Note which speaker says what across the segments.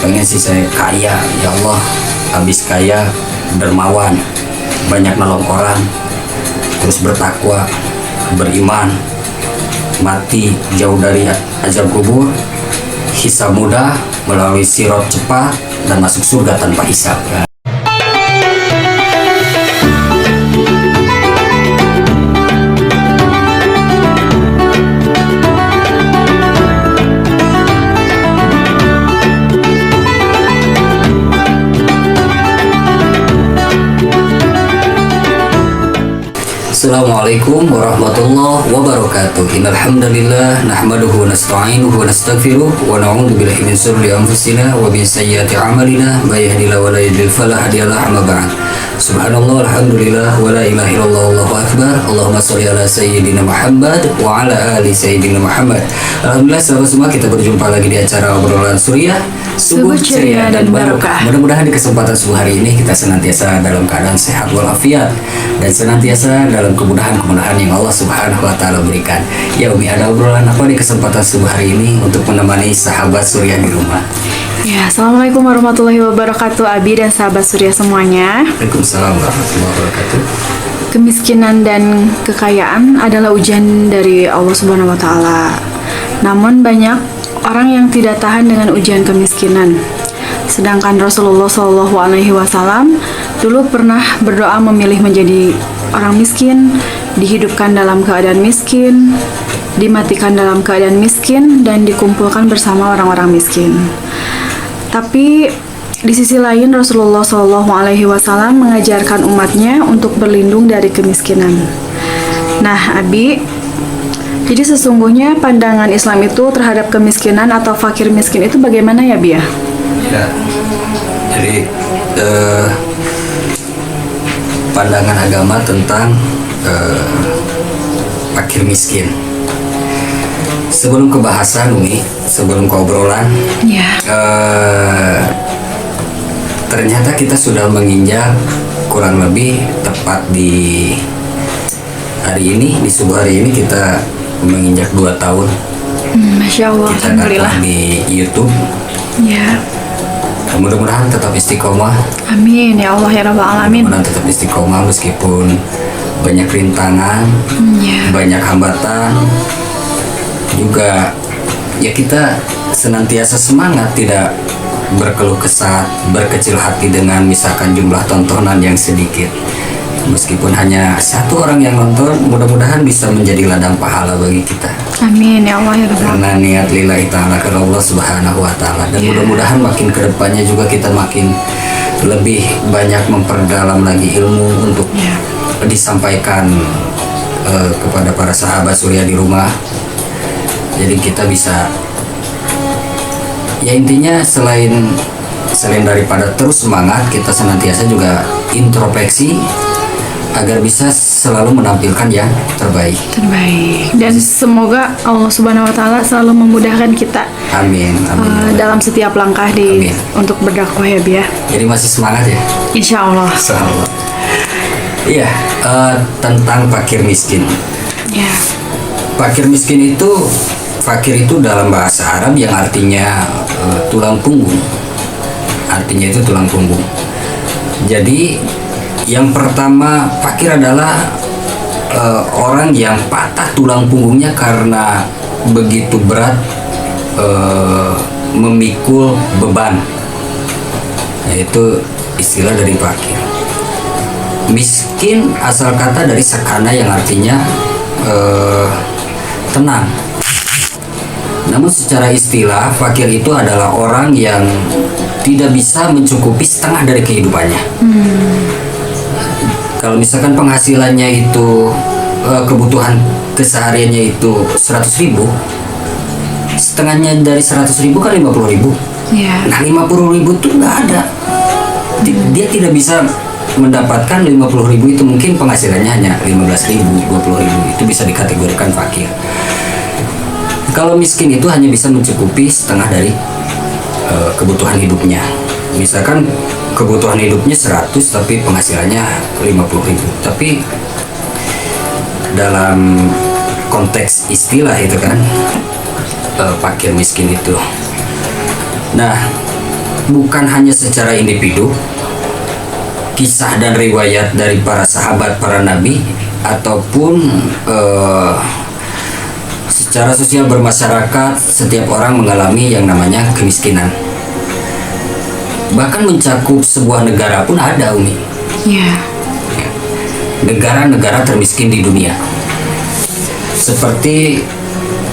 Speaker 1: pengen sih saya kaya, ya Allah, habis kaya dermawan, banyak nolong orang, terus bertakwa, beriman, mati jauh dari azab kubur, hisab mudah, melalui sirat cepat, dan masuk surga tanpa hisab. Assalamualaikum warahmatullahi wabarakatuh. Innal hamdalillah nahmaduhu wa nasta'inuhu wa nastaghfiruh wa na'udzu billahi min shururi anfusina wa min sayyiati a'malina may yahdihillahu wa la yudhlil fala hadiya lahu amma ba'd. Subhanallah alhamdulillah wa la ilaha illallah wallahu akbar. Allahumma shalli ala sayyidina Muhammad wa ala ali sayyidina Muhammad. Alhamdulillah sahabat semua, kita berjumpa lagi di acara obrolan Suriah, subuh ceria dan barokah. Mudah-mudahan di kesempatan subuh hari ini kita senantiasa dalam keadaan sehat walafiat dan senantiasa dalam kemudahan-kemudahan yang Allah Subhanahu wa taala berikan. Ya Umi, ada obrolan apa di kesempatan subuh hari ini untuk menemani sahabat Suriah di rumah?
Speaker 2: Ya, Assalamualaikum warahmatullahi wabarakatuh, Abi dan sahabat Surya semuanya.
Speaker 1: Waalaikumsalam warahmatullahi wabarakatuh.
Speaker 2: Kemiskinan dan kekayaan adalah ujian dari Allah Subhanahu wa taala. Namun banyak orang yang tidak tahan dengan ujian kemiskinan. Sedangkan Rasulullah Shallallahu alaihi wasallam dulu pernah berdoa memilih menjadi orang miskin, dihidupkan dalam keadaan miskin, dimatikan dalam keadaan miskin, dan dikumpulkan bersama orang-orang miskin. Tapi di sisi lain Rasulullah Shallallahu alaihi wasallam mengajarkan umatnya untuk berlindung dari kemiskinan. Nah, Abi, jadi sesungguhnya pandangan Islam itu terhadap kemiskinan atau fakir miskin itu bagaimana ya, Bi?
Speaker 1: Ya, jadi pandangan agama tentang fakir miskin. Sebelum ke bahasan Umi, sebelum ke obrolan, ternyata kita sudah menginjak kurang lebih tepat di hari ini, di subuh hari ini kita menginjak 2 tahun.
Speaker 2: Masya Allah,
Speaker 1: kita
Speaker 2: alhamdulillah.
Speaker 1: datang di YouTube.
Speaker 2: Ya,
Speaker 1: Mudah-mudahan tetap istiqomah.
Speaker 2: amin ya Allah ya Rabbal Alamin.
Speaker 1: Mudah-mudahan tetap istiqomah meskipun banyak rintangan,
Speaker 2: Ya,
Speaker 1: banyak hambatan. Juga ya kita senantiasa semangat, tidak berkeluh kesah, berkecil hati dengan misalkan jumlah tontonan yang sedikit. Meskipun hanya 1 orang yang nonton, mudah-mudahan bisa menjadi ladang pahala bagi kita.
Speaker 2: amin ya Allah ya Rabbal Alamin.
Speaker 1: Karena niat lillahi ta'ala karena Allah Subhanahu wa ta'ala. Dan mudah-mudahan makin kedepannya juga kita makin lebih banyak memperdalam lagi ilmu untuk disampaikan kepada para sahabat Surya di rumah. Jadi kita bisa, ya intinya selain daripada terus semangat, kita senantiasa juga introspeksi agar bisa selalu menampilkan yang terbaik.
Speaker 2: Dan semoga Allah Subhanahu wa taala selalu memudahkan kita
Speaker 1: Amin, amin.
Speaker 2: dalam setiap langkah
Speaker 1: Amin.
Speaker 2: untuk berdakwah ya, Bi.
Speaker 1: Jadi masih semangat ya?
Speaker 2: Insya Allah.
Speaker 1: Insyaallah. Iya, tentang fakir miskin.
Speaker 2: Ya.
Speaker 1: Fakir itu dalam bahasa Arab yang artinya tulang punggung. Artinya itu tulang punggung. Jadi yang pertama, fakir adalah orang yang patah tulang punggungnya karena begitu berat memikul beban. Nah, itu istilah dari fakir. Miskin asal kata dari sakana yang artinya tenang. Namun secara istilah, fakir itu adalah orang yang tidak bisa mencukupi setengah dari kehidupannya. Kalau misalkan penghasilannya itu kebutuhan kesehariannya itu 100.000, setengahnya dari 100.000 kan 50.000.
Speaker 2: Ya.
Speaker 1: Nah, 50.000 itu nggak ada. Dia tidak bisa mendapatkan 50.000 itu, mungkin penghasilannya hanya 15.000, 20.000, itu bisa dikategorikan fakir. Kalau miskin itu hanya bisa mencukupi setengah dari kebutuhan hidupnya. Misalkan kebutuhan hidupnya 100 tapi penghasilannya 50.000. Tapi dalam konteks istilah itu kan fakir miskin itu. Nah, bukan hanya secara individu, kisah dan riwayat dari para sahabat, para nabi, ataupun secara sosial bermasyarakat, setiap orang mengalami yang namanya kemiskinan. Bahkan mencakup sebuah negara pun ada, Umi.
Speaker 2: Ya.
Speaker 1: Negara-negara termiskin di dunia. Seperti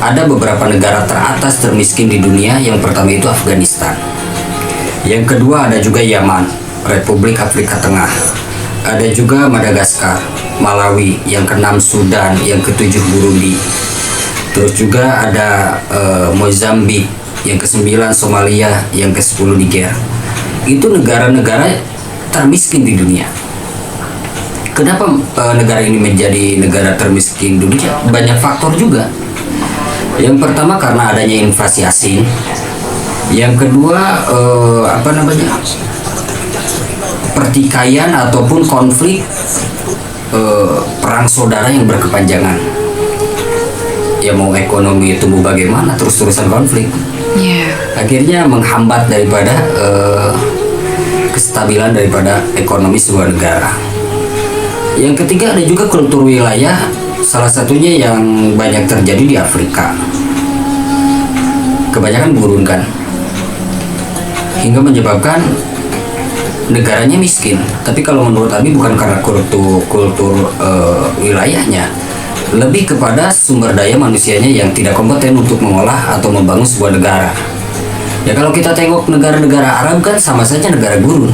Speaker 1: ada beberapa negara teratas termiskin di dunia. Yang pertama itu Afghanistan. Yang kedua ada juga Yaman, Republik Afrika Tengah. Ada juga Madagaskar, Malawi. Yang keenam Sudan, yang ketujuh Burundi. Terus juga ada Mozambik, yang kesembilan Somalia, yang ke-10 Niger. Itu negara-negara termiskin di dunia. Kenapa negara ini menjadi negara termiskin dunia? Banyak faktor juga. Yang pertama karena adanya invasi asing. Yang kedua pertikaian ataupun konflik perang saudara yang berkepanjangan. Ya mau ekonomi tumbuh bagaimana, terus-terusan konflik. Akhirnya menghambat daripada kestabilan daripada ekonomi sebuah negara. Yang ketiga ada juga kultur wilayah, salah satunya yang banyak terjadi di Afrika. Kebanyakan gurun kan, hingga menyebabkan negaranya miskin. Tapi kalau menurut Abi bukan karena kultur wilayahnya, lebih kepada sumber daya manusianya yang tidak kompeten untuk mengolah atau membangun sebuah negara. Ya kalau kita tengok negara-negara Arab kan sama saja negara gurun.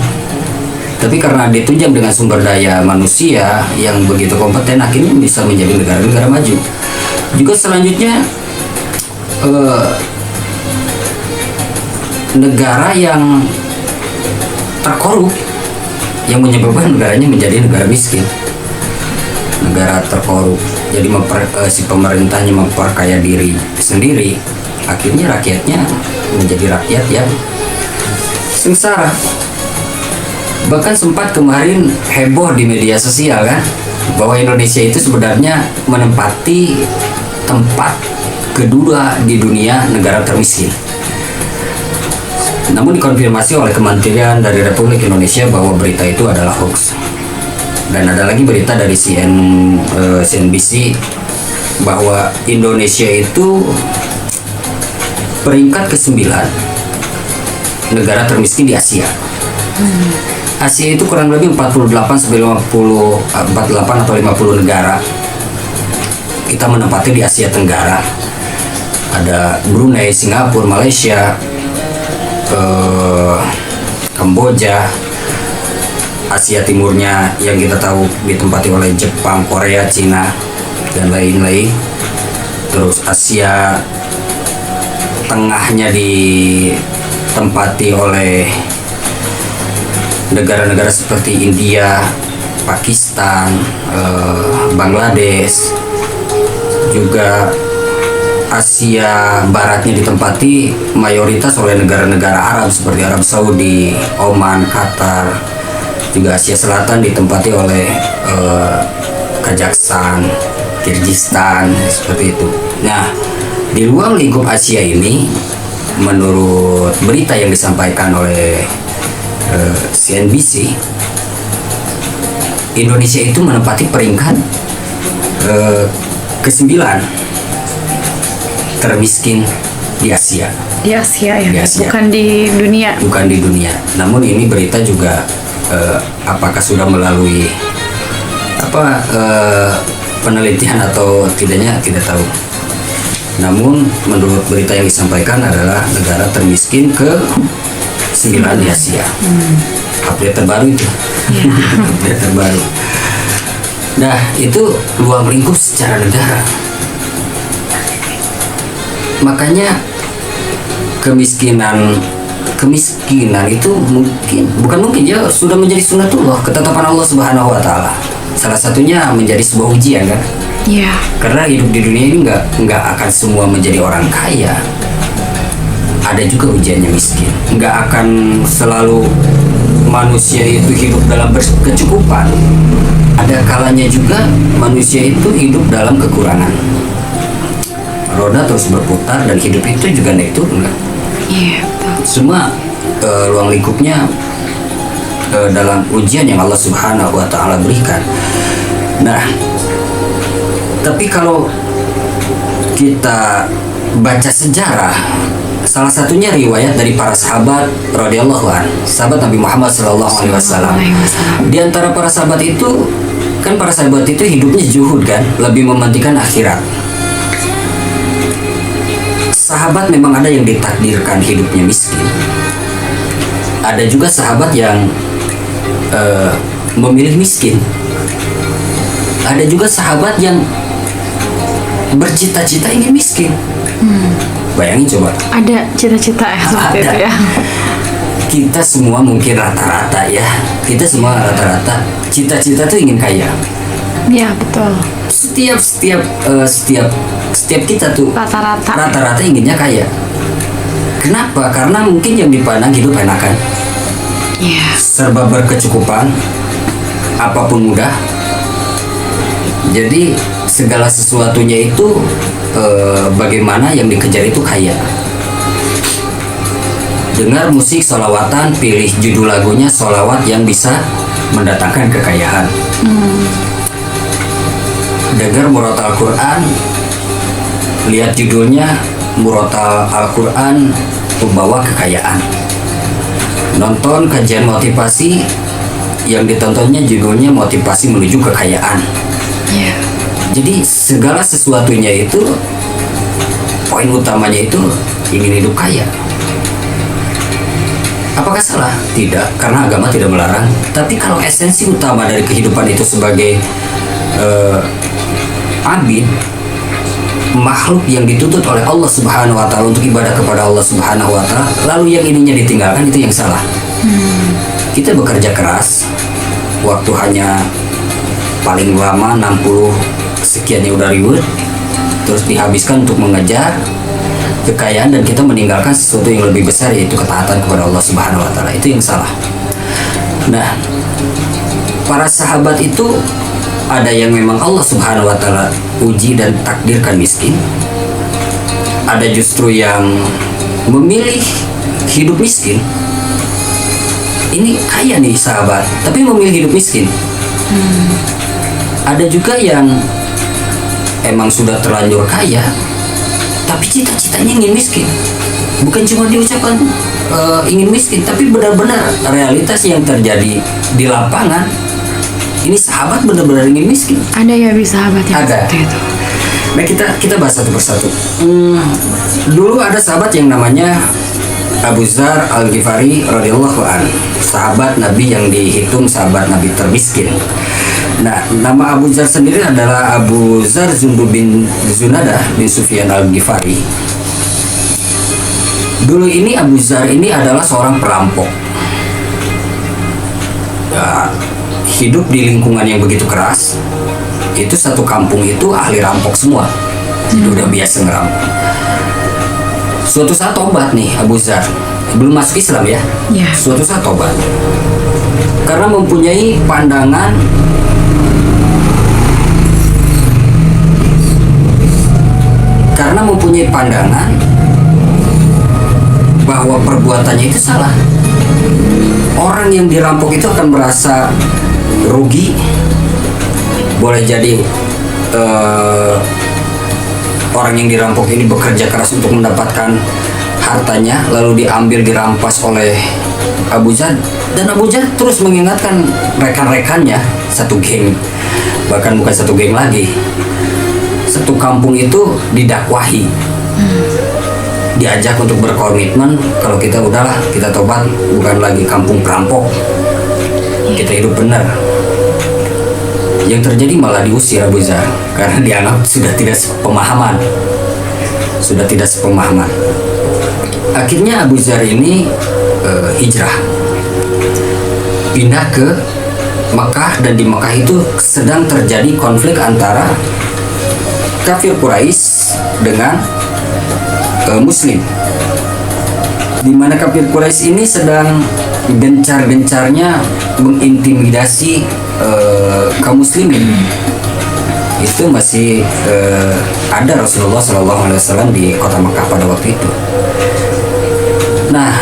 Speaker 1: Tapi karena ditunjang dengan sumber daya manusia yang begitu kompeten, akhirnya bisa menjadi negara-negara maju. Juga selanjutnya negara yang terkorup yang menyebabkan negaranya menjadi negara miskin. Negara terkorup, jadi si pemerintahnya memperkaya diri sendiri, akhirnya rakyatnya menjadi rakyat yang sengsara. Bahkan sempat kemarin heboh di media sosial kan, bahwa Indonesia itu sebenarnya menempati tempat kedua di dunia negara termiskin. Namun dikonfirmasi oleh Kementerian dari Republik Indonesia bahwa berita itu adalah hoax. Dan ada lagi berita dari CNBC bahwa Indonesia itu peringkat ke-9 negara termiskin di Asia. Asia itu kurang lebih 48 atau 50 negara. Kita menempati di Asia Tenggara. Ada Brunei, Singapura, Malaysia, Kamboja. Asia Timurnya yang kita tahu ditempati oleh Jepang, Korea, Cina, dan lain-lain. Terus Asia Tengahnya ditempati oleh negara-negara seperti India, Pakistan, Bangladesh. Juga Asia Baratnya ditempati mayoritas oleh negara-negara Arab seperti Arab Saudi, Oman, Qatar. Juga Asia Selatan ditempati oleh Kazakhstan, Kyrgyzstan, seperti itu. Nah, di ruang lingkup Asia ini, menurut berita yang disampaikan oleh CNBC, Indonesia itu menempati peringkat ke-9 termiskin di Asia.
Speaker 2: Di Asia ya,
Speaker 1: Di Asia.
Speaker 2: bukan di dunia.
Speaker 1: Bukan di dunia. Namun ini berita juga apakah sudah melalui penelitian atau tidaknya tidak tahu. Namun menurut berita yang disampaikan adalah negara termiskin ke-9 di Asia. Update terbaru itu. Update terbaru. Nah, itu ruang lingkup secara negara. Makanya kemiskinan itu bukan mungkin ya, sudah menjadi sunatullah, ketetapan Allah Subhanahu wa taala. Salah satunya menjadi sebuah ujian kan?
Speaker 2: Iya.
Speaker 1: Karena hidup di dunia ini nggak akan semua menjadi orang kaya. Ada juga ujiannya miskin. Nggak akan selalu manusia itu hidup dalam kecukupan. Ada kalanya juga manusia itu hidup dalam kekurangan. Roda terus berputar dan hidup itu juga naik turun kan?
Speaker 2: Iya, betul.
Speaker 1: Semua ruang lingkupnya dalam ujian yang Allah Subhanahu wa Ta'ala berikan. Nah, tapi kalau kita baca sejarah, salah satunya riwayat dari para sahabat radhiyallahu an, sahabat Nabi Muhammad sallallahu alaihi wasallam. Di antara para sahabat itu kan, para sahabat itu hidupnya zuhud kan, lebih mementingkan akhirat. Sahabat memang ada yang ditakdirkan hidupnya miskin. Ada juga sahabat yang memilih miskin. Ada juga sahabat yang bercita-cita ingin miskin. Bayangin coba.
Speaker 2: Ada cita-cita ya seperti itu ya.
Speaker 1: Kita semua mungkin rata-rata ya. Kita semua rata-rata cita-cita tuh ingin kaya.
Speaker 2: Ya betul.
Speaker 1: Setiap kita tuh
Speaker 2: Rata-rata
Speaker 1: inginnya kaya. Kenapa? Karena mungkin yang dipandang hidup enakan.
Speaker 2: Iya.
Speaker 1: Serba berkecukupan, apapun mudah. Jadi segala sesuatunya itu bagaimana yang dikejar itu kaya. Dengar musik sholawatan, pilih judul lagunya sholawat yang bisa mendatangkan kekayaan. Dengar murotal Al-Quran, lihat judulnya murotal Al-Quran membawa kekayaan. Nonton kajian motivasi, yang ditontonnya judulnya motivasi menuju kekayaan.
Speaker 2: Yeah.
Speaker 1: Jadi segala sesuatunya itu, poin utamanya itu ingin hidup kaya. Apakah salah? Tidak, karena agama tidak melarang. Tapi kalau esensi utama dari kehidupan itu sebagai abid, makhluk yang dituntut oleh Allah Subhanahu wa Ta'ala untuk ibadah kepada Allah Subhanahu wa Ta'ala, lalu yang ininya ditinggalkan, itu yang salah. Kita bekerja keras, waktu hanya paling lama 60 sekiannya udah ribut, terus dihabiskan untuk mengejar kekayaan, dan kita meninggalkan sesuatu yang lebih besar, yaitu ketaatan kepada Allah Subhanahu wa Ta'ala. Itu yang salah. Nah, para sahabat itu ada yang memang Allah Subhanahu wa Ta'ala uji dan takdirkan miskin. Ada justru yang memilih hidup miskin. Ini kaya nih sahabat, tapi memilih hidup miskin. Ada juga yang emang sudah terlanjur kaya, tapi cita-citanya ingin miskin. Bukan cuma diucapkan ingin miskin, tapi benar-benar realitas yang terjadi di lapangan. Ini sahabat benar-benar ingin miskin.
Speaker 2: Ada ya sahabat yang
Speaker 1: Ada.
Speaker 2: seperti itu.
Speaker 1: Nah, kita bahas satu persatu. Dulu ada sahabat yang namanya Abu Dzar Al-Ghifari radhiyallahu an, sahabat Nabi yang dihitung sahabat Nabi termiskin. Nah, nama Abu Dzar sendiri adalah Abu Dzar Jundub bin Junadah bin Sufyan Al-Ghifari. Dulu ini Abu Dzar ini adalah seorang perampok. Ya, hidup di lingkungan yang begitu keras. Itu satu kampung itu ahli rampok semua. Itu udah biasa ngerampok. Suatu saat tobat nih Abu Dzar, belum masuk Islam ya.
Speaker 2: Ya.
Speaker 1: Suatu saat tobat karena mempunyai pandangan bahwa perbuatannya itu salah. Orang yang dirampok itu akan merasa rugi. Boleh jadi orang yang dirampok ini bekerja keras untuk mendapatkan hartanya, lalu diambil, dirampas oleh Abu Dzar. Dan Abu Dzar terus mengingatkan rekan-rekannya, satu geng, bahkan bukan satu geng lagi, satu kampung itu didakwahi, diajak untuk berkomitmen kalau kita udahlah, kita tobat, bukan lagi kampung perampok, kita hidup benar. Yang terjadi malah diusir Abu Dzar karena dianggap sudah tidak sepemahaman. Akhirnya Abu Dzar ini hijrah, pindah ke Mekah, dan di Mekah itu sedang terjadi konflik antara kafir Quraisy dengan Muslim, di mana kafir Quraisy ini sedang gencar-gencarnya mengintimidasi kaum muslimin. Itu masih ada Rasulullah SAW di kota Makkah pada waktu itu. Nah,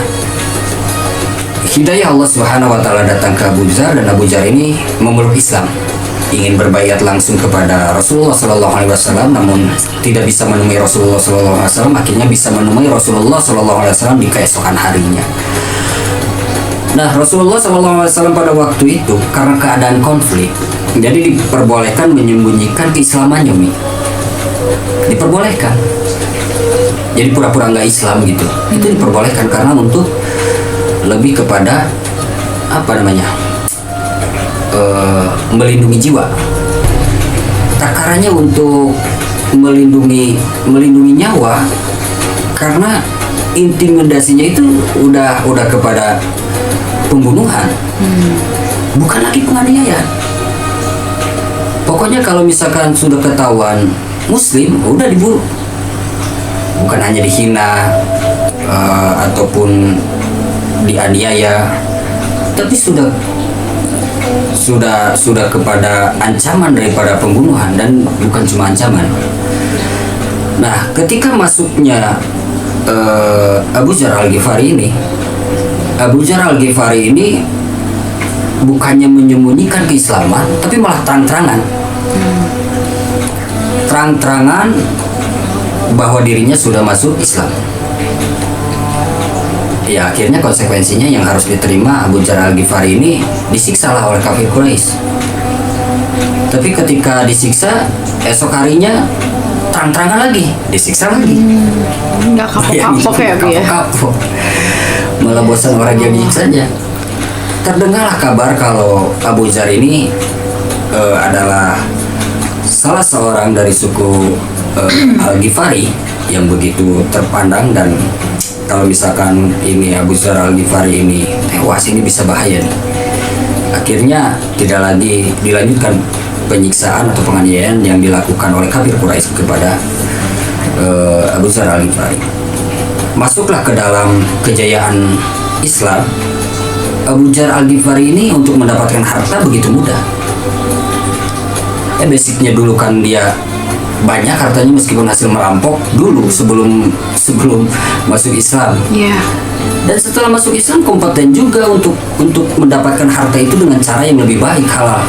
Speaker 1: hidayah Allah Subhanahu wa taala datang ke Abu Dzar, dan Abu Dzar ini memeluk Islam, ingin berbaiat langsung kepada Rasulullah Sallallahu Alaihi Wasallam, namun tidak bisa menemui Rasulullah Sallallahu Alaihi Wasallam. Akhirnya bisa menemui Rasulullah Sallallahu Alaihi Wasallam di keesokan harinya. Nah, Rasulullah Sallallahu Alaihi Wasallam pada waktu itu karena keadaan konflik, jadi diperbolehkan menyembunyikan keislamannya, diperbolehkan. Jadi pura-pura nggak Islam gitu, itu diperbolehkan karena untuk lebih kepada apa namanya? Melindungi jiwa. Takarannya untuk melindungi nyawa, karena intimidasinya itu udah kepada pembunuhan, bukan lagi penganiayaan. Pokoknya kalau misalkan sudah ketahuan Muslim, udah dibunuh, bukan hanya dihina ataupun dianiaya, tapi sudah kepada ancaman daripada pembunuhan, dan bukan cuma ancaman. Nah, ketika masuknya Abu Dzar Al-Ghifari ini bukannya menyembunyikan keislaman, tapi malah terang-terangan bahwa dirinya sudah masuk Islam. Ya, akhirnya konsekuensinya yang harus diterima Abu Dzar Al-Ghifari ini disiksa lah oleh kafir Quraisy. Tapi ketika disiksa, esok harinya terang-terangan lagi, disiksa lagi.
Speaker 2: Nggak kapok-kapok ya, Bu ya?
Speaker 1: Kapok. Malah bosan orang yang disiksanya. Terdengarlah kabar kalau Abu Dzar ini adalah salah seorang dari suku Al-Ghifari yang begitu terpandang, dan kalau misalkan ini Abu Dzar Al-Ghifari ini tewas, ini bisa bahaya nih. Akhirnya tidak lagi dilanjutkan penyiksaan atau penganiayaan yang dilakukan oleh kafir Quraisy kepada Abu Dzar Al-Ghifari. Masuklah ke dalam kejayaan Islam. Abu Dzar Al-Ghifari ini untuk mendapatkan harta begitu mudah. Basicnya dulu kan dia banyak hartanya, meskipun hasil merampok dulu sebelum masuk Islam.
Speaker 2: Yeah.
Speaker 1: Dan setelah masuk Islam kompeten juga untuk mendapatkan harta itu dengan cara yang lebih baik, halal.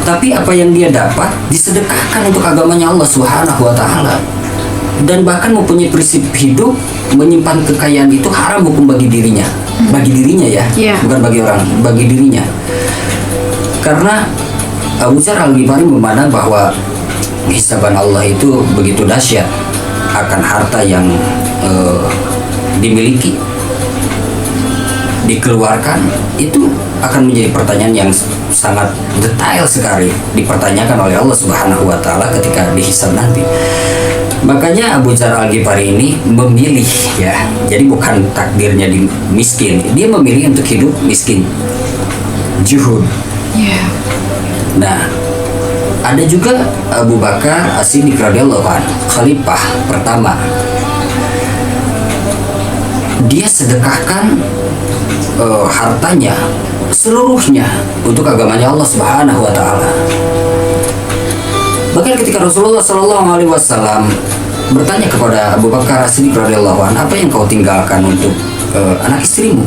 Speaker 1: Tapi apa yang dia dapat disedekahkan untuk agamanya Allah Subhanahu wa taala. Dan bahkan mempunyai prinsip hidup, menyimpan kekayaan itu haram hukum bagi dirinya. Bagi dirinya ya,
Speaker 2: Yeah.
Speaker 1: bukan bagi orang, bagi dirinya. Karena Abu Dzar Al-Ghifari memandang bahwa hisaban Allah itu begitu dahsyat akan harta yang dimiliki, dikeluarkan, itu akan menjadi pertanyaan yang sangat detail sekali dipertanyakan oleh Allah Subhanahu wa taala ketika dihisab nanti. Makanya Abu Dzar Al-Ghifari ini memilih, ya, jadi bukan takdirnya di miskin, dia memilih untuk hidup miskin, juhud.
Speaker 2: Yeah.
Speaker 1: Nah, ada juga Abu Bakar As-Siddiq radhiyallahu anhu, khalifah pertama. Dia sedekahkan hartanya seluruhnya untuk agamanya Allah Subhanahu wa taala. Bahkan ketika Rasulullah Sallallahu Alaihi Wasallam bertanya kepada Abu Bakar As-Siddiq radhiyallahu anhu, apa yang kau tinggalkan untuk anak istrimu?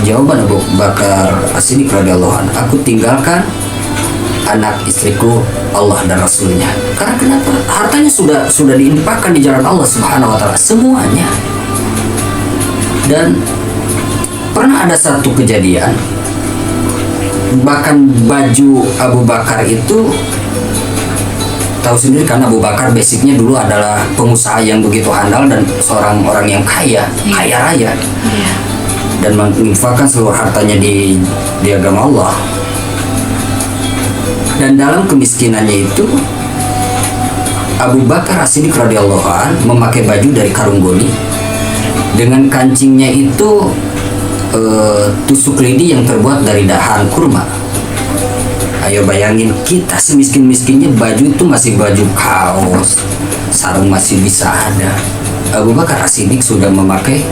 Speaker 1: Jawaban Abu Bakar As-Siddiq radhiyallahu anhu, aku tinggalkan anak istriku Allah dan Rasulnya. Karena kenapa? Hartanya sudah diinfakkan di jalan Allah Subhanahu wa taala semuanya. Dan pernah ada satu kejadian, bahkan baju Abu Bakar itu, tahu sendiri kan, Abu Bakar basicnya dulu adalah pengusaha yang begitu handal dan seorang orang yang kaya raya, dan menginfakkan seluruh hartanya di agama Allah. Dan dalam kemiskinannya itu, Abu Bakar As-Siddiq radhiyallahu an memakai baju dari karung goni, dengan kancingnya itu tusuk lidi yang terbuat dari dahan kurma. Ayo bayangin, kita semiskin-miskinnya baju itu masih baju kaos, sarung masih bisa ada. Abu Bakar As-Siddiq sudah memakai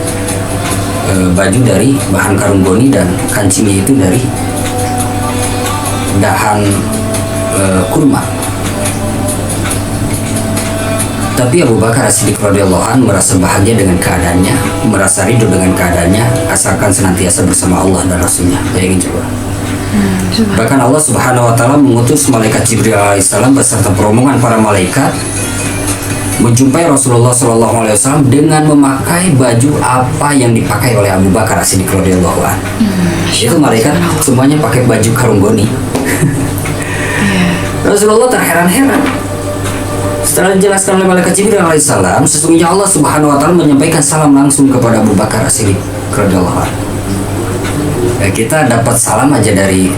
Speaker 1: baju dari bahan karung goni dan kancingnya itu dari dahan kurma. Tapi Abu Bakar As-Siddiq radhiyallahu anhu merasa bahagia dengan keadaannya. merasa ridho dengan keadaannya asalkan senantiasa bersama Allah dan Rasulnya. Bayangin coba. Bahkan Allah Subhanahu wa Ta'ala mengutus malaikat Jibril alaihissalam beserta rombongan para malaikat menjumpai Rasulullah SAW dengan memakai baju apa yang dipakai oleh Abu Bakar As-Siddiq radhiyallahu anhu. Itu malaikat semuanya pakai baju karung goni. Rasulullah terheran-heran setelah dijelaskan oleh malaikat Jibril alaihissalam, sesungguhnya Allah Subhanahu wa Ta'ala menyampaikan salam langsung kepada Abu Bakar As-Siddiq radhiyallahu anhu. Kita dapat salam aja dari,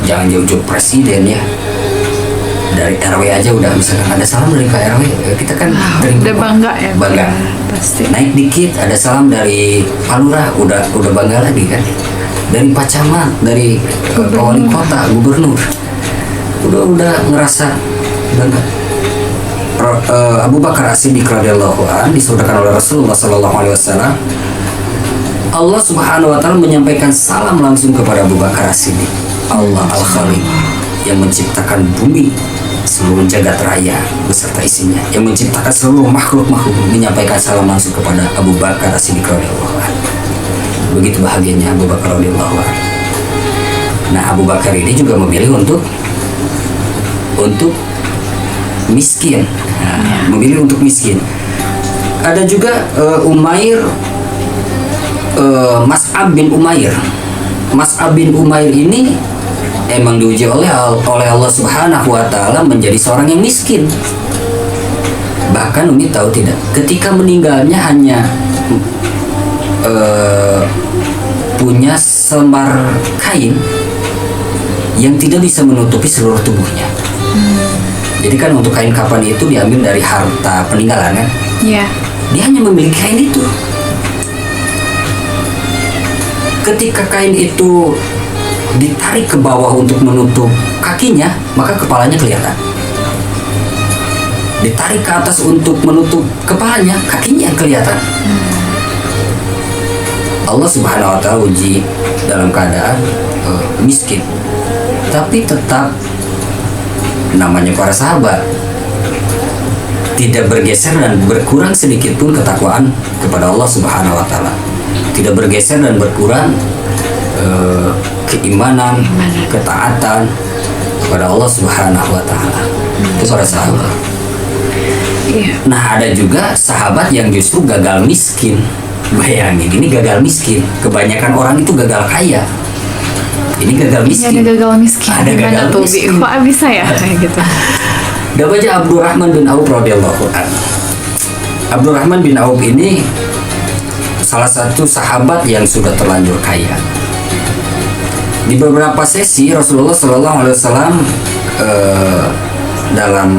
Speaker 1: jangan jauh-jauh presiden ya, dari RW aja udah, misalkan ada salam dari Pak RW, kita kan
Speaker 2: udah bangga ya,
Speaker 1: bangga.
Speaker 2: Pasti.
Speaker 1: Naik dikit ada salam dari Pak Lurah, udah bangga lagi kan. Dari Pak Camat, dari Pak Wali Kota, Gubernur, udah ngerasa bangga. Abu Bakar As-Siddiq radhiyallahu anhu disebutkan oleh Rasulullah SAW, Allah Subhanahu wa Ta'ala menyampaikan salam langsung kepada Abu Bakar As-Siddiq. Allah Al-Khaliq yang menciptakan bumi, seluruh jagat raya beserta isinya, yang menciptakan seluruh makhluk-makhluk, menyampaikan salam langsung kepada Abu Bakar As-Siddiq radhiyallahu anhu. Begitu bahagianya Abu Bakar radhiyallahu anhu. Nah, Abu Bakar ini juga memilih untuk miskin. Nah, memilih untuk miskin. Ada juga Umair, Mas'ab bin Umair. Mas'ab bin Umair ini emang diuji oleh Allah Subhanahu wa Ta'ala menjadi seorang yang miskin. Bahkan Umi tahu tidak, ketika meninggalnya hanya punya selembar kain yang tidak bisa menutupi seluruh tubuhnya. Jadi kan untuk kain kafan itu diambil dari harta peninggalan kan?
Speaker 2: Iya.
Speaker 1: Dia hanya memiliki kain itu. Ketika kain itu ditarik ke bawah untuk menutup kakinya, maka kepalanya kelihatan. Ditarik ke atas untuk menutup kepalanya, kakinya kelihatan. Allah Subhanahu wa Ta'ala uji dalam keadaan miskin, tapi tetap namanya para sahabat tidak bergeser dan berkurang sedikit pun ketakwaan kepada Allah Subhanahu wa Ta'ala. Tidak bergeser dan berkurang keimanan, ketaatan kepada Allah Subhanahu wa Ta'ala. Itu para sahabat. Nah, ada juga sahabat yang justru gagal miskin. Bayangin, ini gagal miskin. Kebanyakan orang itu gagal kaya. Ini gagal miskin.
Speaker 2: Ada gagal miskin.
Speaker 1: Ada gagal miskin.
Speaker 2: Kok bisa ya kayak gitu?
Speaker 1: Udah baca Abdurrahman bin Auf radhiyallahu anhu. Abdurrahman bin Auf ini salah satu sahabat yang sudah terlanjur kaya. Di beberapa sesi Rasulullah SAW dalam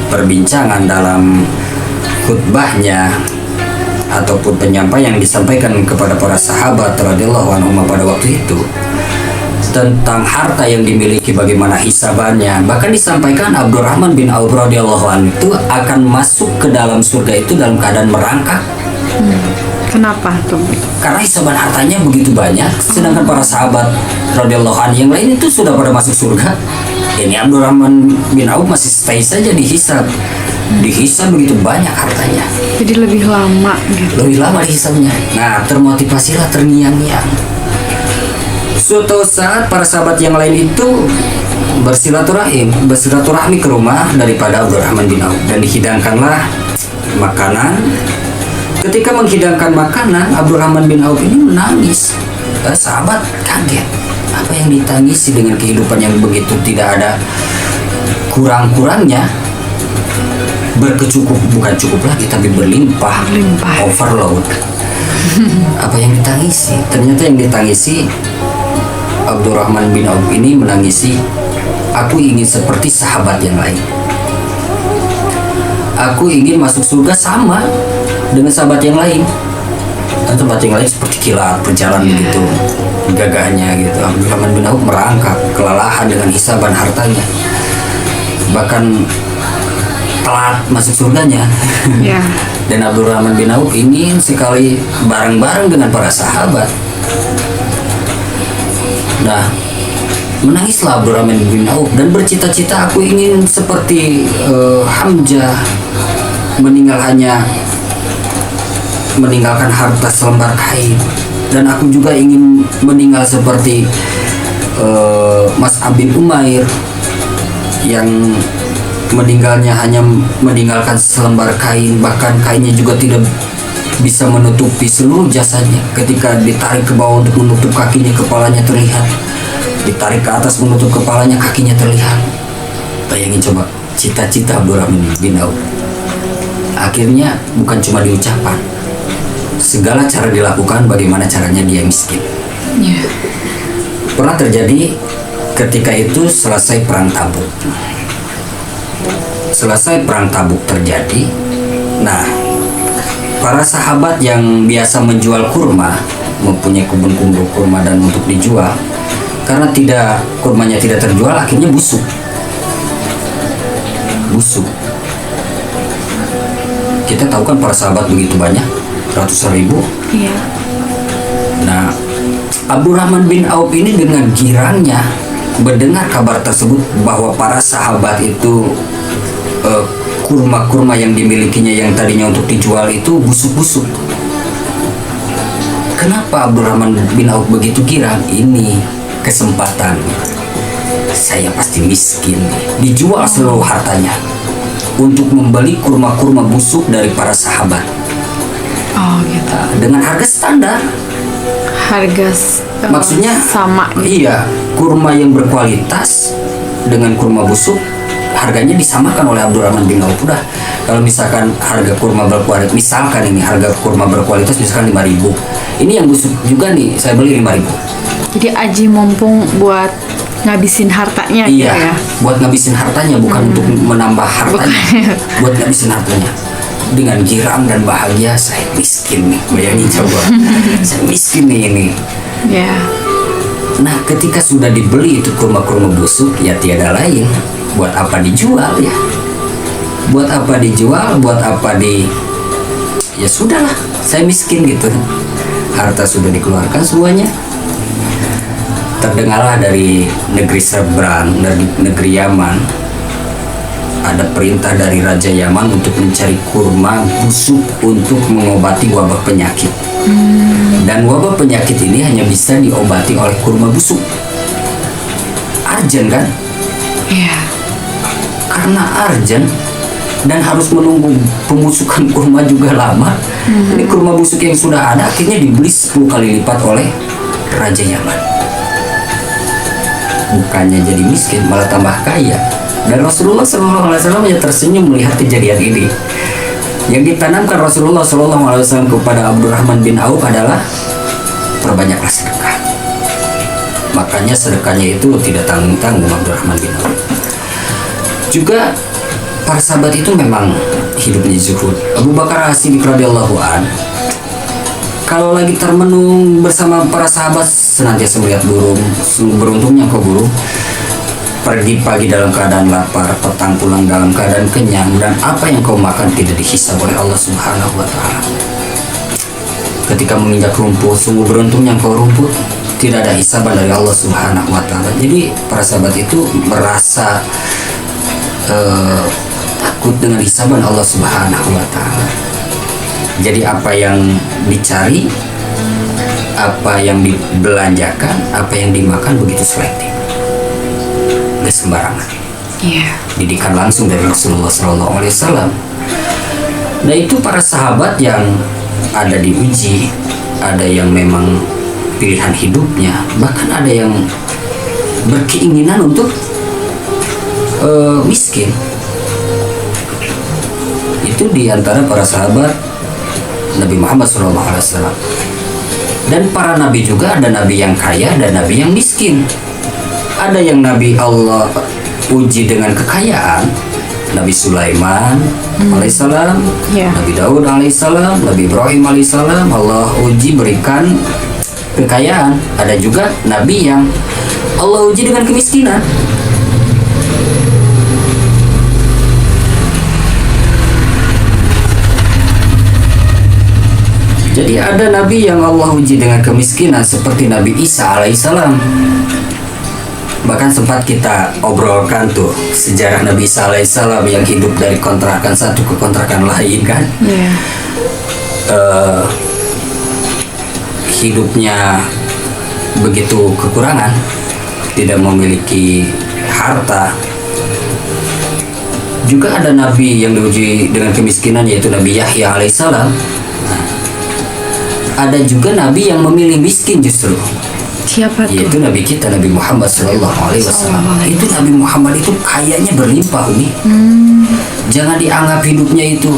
Speaker 1: perbincangan, dalam khutbahnya ataupun penyampaian yang disampaikan kepada para sahabat radhiyallahu anhum pada waktu itu tentang harta yang dimiliki, bagaimana hisabannya, bahkan disampaikan Abdurrahman bin Auf radhiyallahu anhu itu akan masuk ke dalam surga itu dalam keadaan merangkak.
Speaker 2: Kenapa tuh?
Speaker 1: Karena hisaban hartanya begitu banyak, sedangkan para sahabat radhiyallahu anhu yang lain itu sudah pada masuk surga. Ini Abdurrahman bin Auf masih stay saja dihisab begitu banyak hartanya.
Speaker 2: Jadi lebih lama gitu.
Speaker 1: Lebih lama dihisabnya. Nah, termotivasilah terngiang-ngiang. Suatu saat para sahabat yang lain itu bersilaturahmi ke rumah daripada Abdurrahman bin Auf dan dihidangkanlah makanan. Ketika menghidangkan makanan, Abdurrahman bin Auf ini menangis. Sahabat kaget, apa yang ditangisi dengan kehidupan yang begitu tidak ada kurang-kurangnya, bukan cukup lagi tapi berlimpah. Overload. Apa yang ditangisi? Ternyata yang ditangisi Abdurrahman bin Auf ini menangisi, aku ingin seperti sahabat yang lain. Aku ingin masuk surga sama dengan sahabat yang lain. Dan sahabat yang lain seperti kilat berjalan begitu gagahnya gitu. Abdurrahman bin Auf merangkak, kelelahan dengan hisaban hartanya. Bahkan telat masuk surganya. Dan Abdurrahman bin Auf ingin sekali bareng-bareng dengan para sahabat. Nah, menangislah Abdurrahman bin Auf dan bercita-cita, aku ingin seperti Hamzah, meninggal hanya meninggalkan harta selembar kain. Dan aku juga ingin meninggal seperti Mas Abin Umair yang meninggalnya hanya meninggalkan selembar kain, bahkan kainnya juga tidak bisa menutupi seluruh jasadnya. Ketika ditarik ke bawah untuk menutup kakinya, kepalanya terlihat. Ditarik ke atas menutup kepalanya, kakinya terlihat. Bayangin coba, cita-cita Abdurrahman bin Auf. Akhirnya bukan cuma di ucapan, segala cara dilakukan bagaimana caranya dia miskin.
Speaker 2: Yeah.
Speaker 1: Pernah terjadi ketika itu selesai perang Tabuk. Selesai perang Tabuk terjadi. Nah, para sahabat yang biasa menjual kurma, mempunyai kebun kurma dan untuk dijual, karena kurmanya tidak terjual, akhirnya busuk. Kita tahu kan para sahabat begitu banyak, ratusan ribu.
Speaker 2: Iya.
Speaker 1: Nah, Abdurrahman bin Auf ini dengan girangnya mendengar kabar tersebut bahwa para sahabat itu kurma-kurma yang dimilikinya yang tadinya untuk dijual itu busuk-busuk. Kenapa Abdurrahman bin Auf begitu girang? Ini kesempatan. Saya pasti miskin. Dijual seluruh hartanya untuk membeli kurma-kurma busuk dari para sahabat.
Speaker 2: Oh gitu.
Speaker 1: Dengan harga standar. Maksudnya
Speaker 2: sama gitu.
Speaker 1: Iya, kurma yang berkualitas dengan kurma busuk harganya disamakan oleh Abdurrahman bin Auf. Udah, kalau misalkan harga kurma berkualitas, misalkan ini harga kurma berkualitas misalkan 5.000, ini yang busuk juga nih saya beli 5.000.
Speaker 2: Jadi aji mumpung buat ngabisin hartanya.
Speaker 1: Iya,
Speaker 2: gitu ya.
Speaker 1: buat ngabisin hartanya, bukan untuk menambah hartanya. Buat ngabisin hartanya. Dengan girang dan bahagia, saya miskin nih. Bayangin coba, saya miskin nih ini.
Speaker 2: Ya.
Speaker 1: Nah, ketika sudah dibeli itu kurma-kurma busuk, ya tiada lain. Buat apa dijual ya? Buat apa dijual? Buat apa ya sudahlah, saya miskin gitu. Harta sudah dikeluarkan semuanya. Terdengarlah dari negeri seberang, dari negeri Yaman, ada perintah dari Raja Yaman untuk mencari kurma busuk untuk mengobati wabah penyakit. Dan wabah penyakit ini hanya bisa diobati oleh kurma busuk. Urgent kan?
Speaker 2: Iya.
Speaker 1: Karena urgent dan harus menunggu pembusukan kurma juga lama. Ini kurma busuk yang sudah ada akhirnya dibeli 10 kali lipat oleh Raja Yaman. Bukannya jadi miskin, malah tambah kaya. Dan Rasulullah SAW hanya tersenyum melihat kejadian ini. Yang ditanamkan Rasulullah SAW kepada Abdurrahman bin Auf adalah perbanyaklah sedekah. Makanya sedekahnya itu tidak tanggung-tanggung Abdurrahman bin Auf. Juga para sahabat itu memang hidupnya zuhud. Abu Bakar As-Siddiq radhiyallahu an, kalau lagi termenung bersama para sahabat senantiasa melihat burung. Beruntungnya kau burung, pergi pagi dalam keadaan lapar, petang pulang dalam keadaan kenyang, dan apa yang kau makan tidak dihisab oleh Allah Subhanahu wa Ta'ala. Ketika menginjak rumput, sungguh beruntungnya kau rumput, tidak ada hisaban dari Allah Subhanahu wa Ta'ala. Jadi para sahabat itu merasa takut dengan hisaban Allah Subhanahu wa Ta'ala. Jadi apa yang dicari, apa yang dibelanjakan, apa yang dimakan begitu selektif, gak sembarangan.
Speaker 2: Iya.
Speaker 1: Didikan langsung dari Rasulullah SAW. Nah, itu para sahabat yang ada diuji, ada yang memang pilihan hidupnya, bahkan ada yang berkeinginan untuk miskin. Itu diantara para sahabat Nabi Muhammad SAW. Dan para nabi juga ada nabi yang kaya dan nabi yang miskin. Ada yang nabi Allah uji dengan kekayaan, Nabi Sulaiman alaihissalam, Nabi Daud alaihissalam, Nabi Ibrahim alaihissalam, Allah uji berikan kekayaan. Ada juga nabi yang Allah uji dengan kemiskinan. Jadi ada nabi yang Allah uji dengan kemiskinan seperti Nabi Isa alaihissalam. Bahkan sempat kita obrolkan tuh sejarah Nabi Isa alaihissalam yang hidup dari kontrakan satu ke kontrakan lain kan. eh, hidupnya begitu kekurangan, tidak memiliki harta. Juga ada nabi yang diuji dengan kemiskinan, yaitu Nabi Yahya alaihissalam. Nah, ada juga nabi yang memilih miskin justru,
Speaker 2: Siapa tuh?
Speaker 1: yaitu nabi kita Nabi Muhammad SAW. Itu Nabi Muhammad itu kayaknya berlimpah, Umi. Jangan dianggap hidupnya itu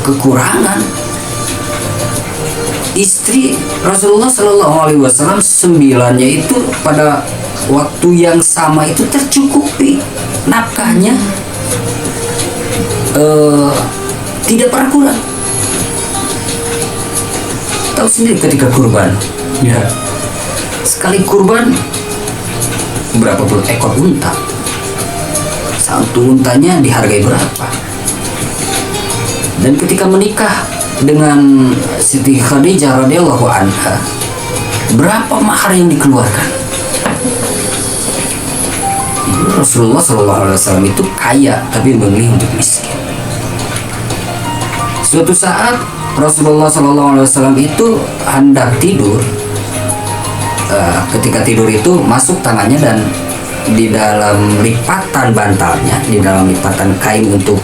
Speaker 1: kekurangan. Istri Rasulullah SAW 9-nya itu pada waktu yang sama itu tercukupi nafkahnya, tidak pernah kurang. Tahu sendiri ketika kurban, ya, sekali kurban berapa puluh ekor unta, satu untanya dihargai berapa. Dan ketika menikah dengan Siti Khadijah radhiyallahu anha, berapa mahar yang dikeluarkan? Rasulullah SAW itu kaya tapi memilih untuk miskin. Suatu saat Rasulullah SAW itu hendak tidur. Ketika tidur itu masuk tangannya dan di dalam lipatan bantalnya, di dalam lipatan kain untuk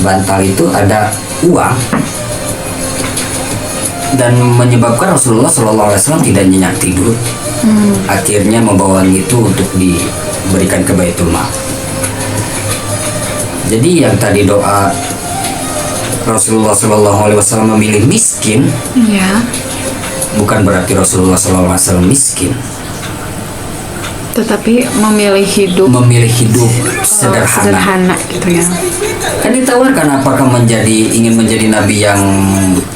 Speaker 1: bantal itu ada uang, dan menyebabkan Rasulullah SAW tidak nyenyak tidur. Akhirnya membawa itu untuk diberikan ke Baitul Mal. Jadi yang tadi doa Rasulullah SAW memilih miskin,
Speaker 2: Ya,
Speaker 1: bukan berarti Rasulullah SAW miskin.
Speaker 2: tetapi memilih hidup
Speaker 1: Memilih hidup sederhana.
Speaker 2: sederhana gitu ya.
Speaker 1: Kan ditawarkan apakah ingin menjadi nabi yang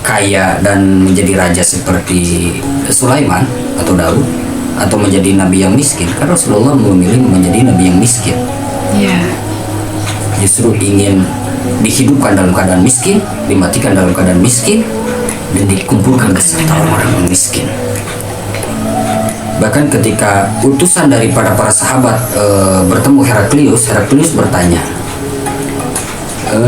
Speaker 1: kaya dan menjadi raja seperti Sulaiman atau Daud, atau menjadi nabi yang miskin. Karena Rasulullah memilih menjadi nabi yang miskin.
Speaker 2: Ya,
Speaker 1: Justru ingin dihidupkan dalam keadaan miskin, dimatikan dalam keadaan miskin, dan dikumpulkan beserta orang-orang yang miskin. Bahkan ketika utusan daripada para sahabat bertemu Heraklius bertanya,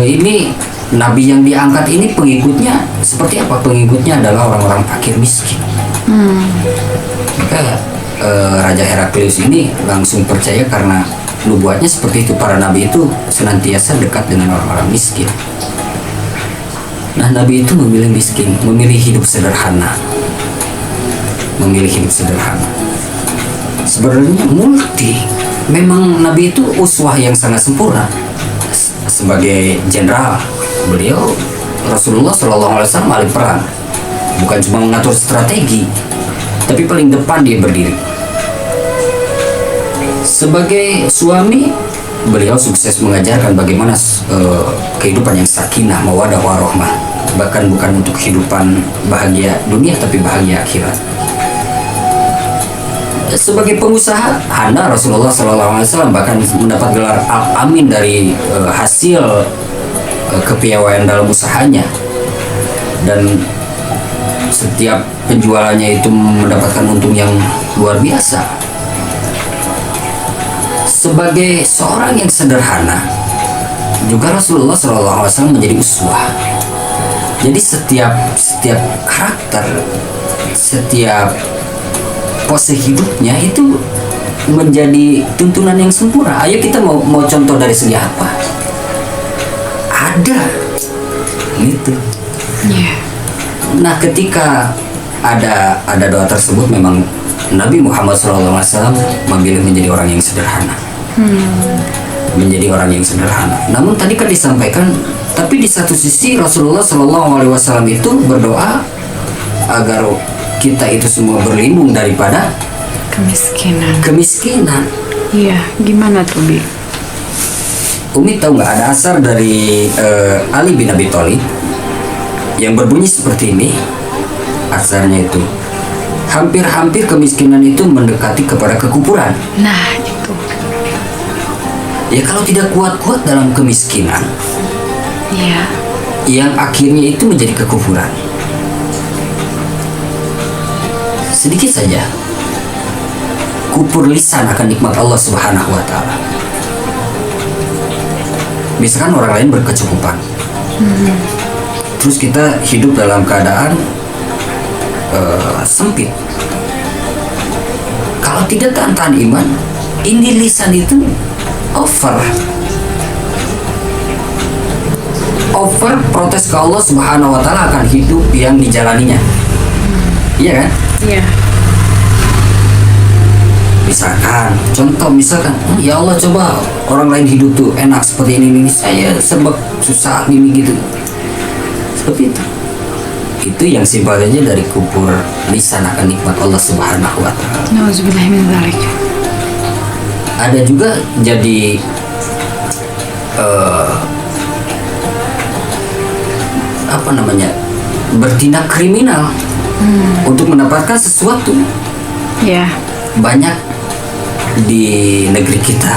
Speaker 1: ini nabi yang diangkat ini pengikutnya seperti apa? Pengikutnya adalah orang-orang fakir miskin. Maka Raja Heraklius ini langsung percaya karena nubuatnya seperti itu. Para nabi itu senantiasa dekat dengan orang-orang miskin. Nah, nabi itu memilih miskin, memilih hidup sederhana. Memilih hidup sederhana. Sebenarnya memang nabi itu uswah yang sangat sempurna. Sebagai jenderal, beliau Rasulullah SAW ahli perang, bukan cuma mengatur strategi, tapi paling depan dia berdiri. Sebagai suami, beliau sukses mengajarkan bagaimana kehidupan yang sakinah, mawaddah warahmah, bahkan bukan untuk kehidupan bahagia dunia tapi bahagia akhirat. Sebagai pengusaha, Anda Rasulullah SAW bahkan mendapat gelar Al-Amin dari hasil kepiawaian dalam usahanya, dan setiap penjualannya itu mendapatkan untung yang luar biasa. Sebagai seorang yang sederhana, juga Rasulullah SAW menjadi uswah. Jadi setiap karakter, setiap pose hidupnya itu menjadi tuntunan yang sempurna. Ayo kita mau contoh dari segi apa? Ada gitu.
Speaker 2: ya,
Speaker 1: Nah, ketika ada doa tersebut, memang Nabi Muhammad SAW memilih menjadi orang yang sederhana. Menjadi orang yang sederhana. Namun tadi kan disampaikan, tapi di satu sisi Rasulullah SAW itu berdoa agar kita itu semua berlindung daripada kemiskinan.
Speaker 2: Iya, gimana tuh, Bi?
Speaker 1: Umi tahu nggak, ada asar dari Ali bin Abi Thalib yang berbunyi seperti ini. Asarnya itu, hampir-hampir kemiskinan itu mendekati kepada kekufuran.
Speaker 2: Nah, itu.
Speaker 1: Ya kalau tidak kuat-kuat dalam kemiskinan,
Speaker 2: Iya.
Speaker 1: yang akhirnya itu menjadi kekufuran. Sedikit saja kufur lisan akan nikmat Allah Subhanahu wa Ta'ala. Misalkan orang lain berkecukupan, terus kita hidup dalam keadaan sempit. Kalau tidak tahan iman, ini lisan itu over protes ke Allah Subhanahu wa Ta'ala akan hidup yang dijalaninya. Iya kan?
Speaker 2: Iya.
Speaker 1: Misalkan, ya Allah, coba orang lain hidup tuh enak seperti ini, saya sebab susah ini gitu. Seperti itu. Itu yang simpelnya dari kubur lisan akan nikmat Allah Subhanahu wa Ta'ala.
Speaker 2: Nauzubillah min dzalik.
Speaker 1: Ada juga jadi bertindak kriminal untuk mendapatkan sesuatu.
Speaker 2: Ya.
Speaker 1: Banyak di negeri kita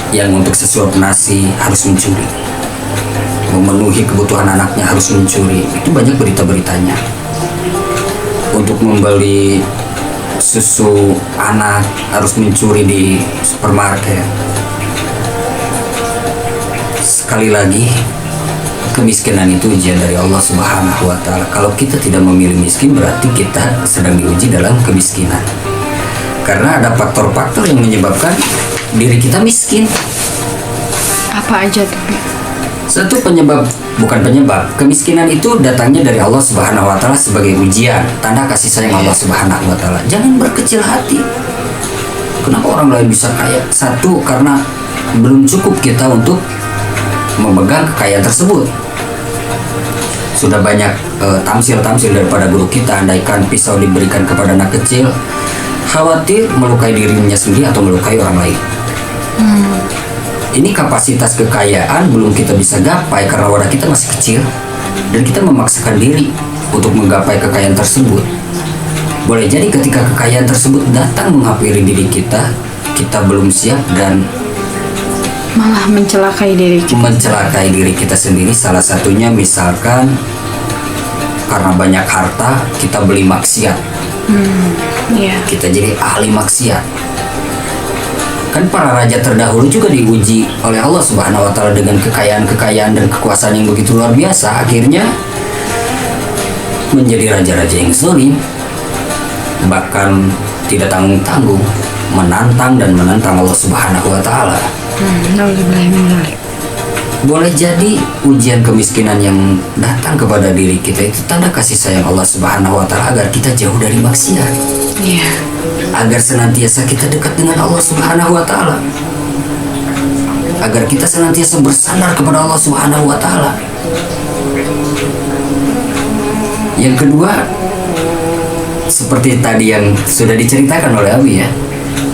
Speaker 1: yang untuk sesuap nasi harus mencuri, memenuhi kebutuhan anaknya harus mencuri. Itu banyak berita-beritanya. Untuk membeli susu anak harus mencuri di supermarket. Sekali lagi, kemiskinan itu ujian dari Allah Subhanahu wa Ta'ala. Kalau kita tidak memilih miskin, berarti kita sedang diuji dalam kemiskinan. Karena ada faktor-faktor yang menyebabkan diri kita miskin.
Speaker 2: Apa aja tuh?
Speaker 1: Satu bukan penyebab. Kemiskinan itu datangnya dari Allah Subhanahu wa Ta'ala sebagai ujian, tanda kasih sayang Allah Subhanahu wa Ta'ala. Jangan berkecil hati. Kenapa orang lain bisa kaya? Satu, karena belum cukup kita untuk memegang kekayaan tersebut. Sudah banyak tamsil-tamsil daripada guru kita, andaikan pisau diberikan kepada anak kecil, khawatir melukai dirinya sendiri atau melukai orang lain. Ini kapasitas kekayaan belum kita bisa gapai karena wadah kita masih kecil dan kita memaksakan diri untuk menggapai kekayaan tersebut. Boleh jadi ketika kekayaan tersebut datang menghampiri diri kita, kita belum siap dan
Speaker 2: malah mencelakai diri kita sendiri. Salah satunya misalkan karena banyak harta kita beli maksiat. Kita jadi ahli maksiat. Kan para raja terdahulu juga diuji oleh Allah Subhanahu wa Ta'ala dengan kekayaan dan kekuasaan yang begitu luar biasa. Akhirnya menjadi raja-raja yang zalim, bahkan tidak tanggung-tanggung menantang Allah Subhanahu wa Ta'ala. Boleh jadi ujian kemiskinan yang datang kepada diri kita itu tanda kasih sayang Allah Subhanahu wa Ta'ala agar kita jauh dari maksiat. Agar senantiasa kita dekat dengan Allah Subhanahu wa Ta'ala. Agar kita senantiasa bersandar kepada Allah Subhanahu wa Ta'ala. Yang kedua, seperti tadi yang sudah diceritakan oleh Abi ya,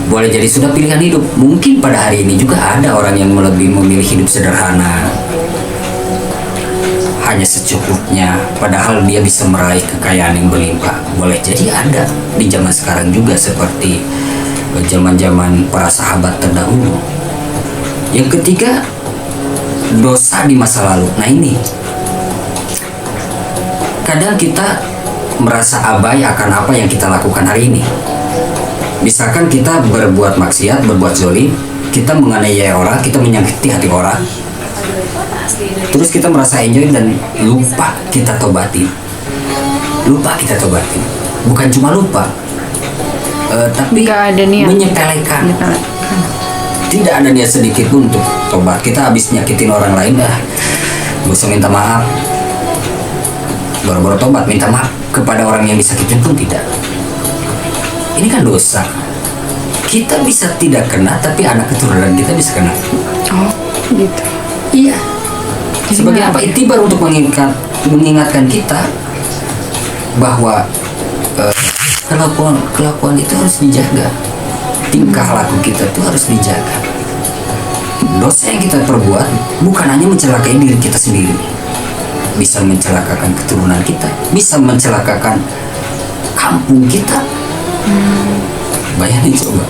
Speaker 2: boleh jadi sudah pilihan hidup. Mungkin pada hari ini juga ada orang yang lebih memilih hidup sederhana, hanya secukupnya, padahal dia bisa meraih kekayaan yang berlimpah. Boleh jadi ada di zaman sekarang juga seperti zaman-zaman para sahabat terdahulu. Yang ketiga, dosa di masa lalu. Nah ini, kadang kita merasa abai akan apa yang kita lakukan hari ini. Misalkan kita berbuat maksiat, berbuat zalim, kita menganiaya orang, kita menyakiti hati orang, terus kita merasa enjoy dan lupa kita tobatin. Bukan cuma lupa, tapi menyepelekan. Tidak ada niat sedikit pun untuk tobat. Kita habis nyakitin orang lain, gak usah minta maaf. Baru-baru tobat minta maaf kepada orang yang disakitin pun tidak. Ini kan dosa. Kita bisa tidak kena, tapi anak keturunan kita bisa kena. Oh, gitu.
Speaker 1: Iya. Sebagai apa? Itibar untuk mengingatkan kita bahwa kelakuan itu harus dijaga. Tingkah laku kita itu harus dijaga. Dosa yang kita perbuat bukan hanya mencelakai diri kita sendiri, bisa mencelakakan keturunan kita, bisa mencelakakan kampung kita. Bayangin coba.